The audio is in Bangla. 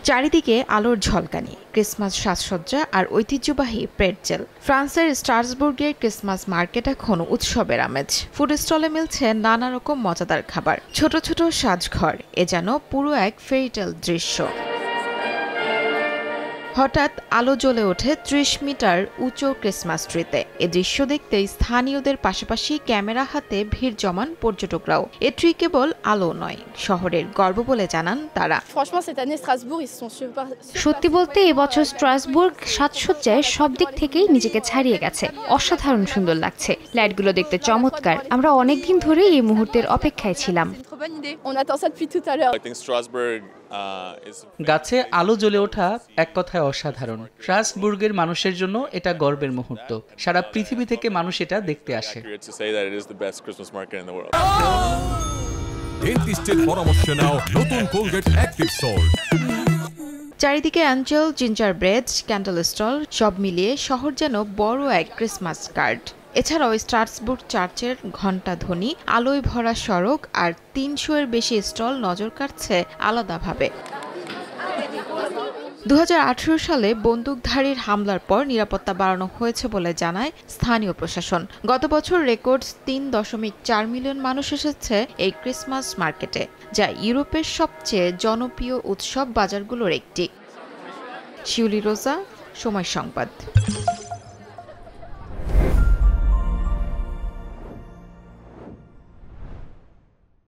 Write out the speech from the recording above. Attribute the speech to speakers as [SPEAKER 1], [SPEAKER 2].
[SPEAKER 1] চারিদিকে আলোর ঝলকানি, ক্রিসমাস সাজসজ্জা আর ঐতিহ্যবাহী প্রেটজেল। ফ্রান্সের স্ট্রাসবুর্গের ক্রিসমাস মার্কেট এখন উৎসবের আমেজ। ফুড স্টলে মিলছে নানা রকম মজাদার খাবার, ছোট ছোট সাজঘর। এ যেন পুরো এক ফেরিটেল দৃশ্য। হঠাৎ আলো জ্বলে ওঠে ৩০ মিটার উঁচু ক্রিসমাস ট্রিতে। এ দৃশ্য দেখতে স্থানীয়দের পাশাপাশি ক্যামেরা হাতে ভিড় জমান পর্যটকরাও। এ ট্রি কেবল আলো নয়, শহরের গর্ব বলে জানান তারা।
[SPEAKER 2] সত্যি বলতে এবছর স্ট্রাসবুর্গ সাজসজ্জায় সব দিক থেকেই নিজেকে ছাড়িয়ে গেছে। অসাধারণ সুন্দর লাগছে, লাইটগুলো দেখতে চমৎকার। আমরা অনেকদিন ধরে এই মুহূর্তের অপেক্ষায় ছিলাম।
[SPEAKER 3] গাছে আলো জ্বলে ওঠা এক কথায় অসাধারণ। স্ট্রাসবুর্গের মানুষের জন্য এটা গর্বের মুহূর্ত। সারা পৃথিবী থেকে মানুষ এটা দেখতে আসে।
[SPEAKER 1] চারিদিকে angel, ginger bread, candle stall, সব মিলিয়ে শহর যেন বড় এক ক্রিসমাস কার্ড। এছাড়াও স্ট্রাসবুর্গ চার্চের ঘণ্টা ধ্বনি, আলোয় ভরা সড়ক আর ৩০০-এর বেশি স্টল নজর কাটছে আলাদাভাবে। ২০১৮ সালে বন্দুকধারীর হামলার পর নিরাপত্তা বাড়ানো হয়েছে বলে জানায় স্থানীয় প্রশাসন। গত বছর রেকর্ড ৩.৪ মিলিয়ন মানুষ এসেছে এই ক্রিসমাস মার্কেটে, যা ইউরোপের সবচেয়ে জনপ্রিয় উৎসব বাজারগুলোর একটি। শিউলি রোজা, সময় সংবাদ।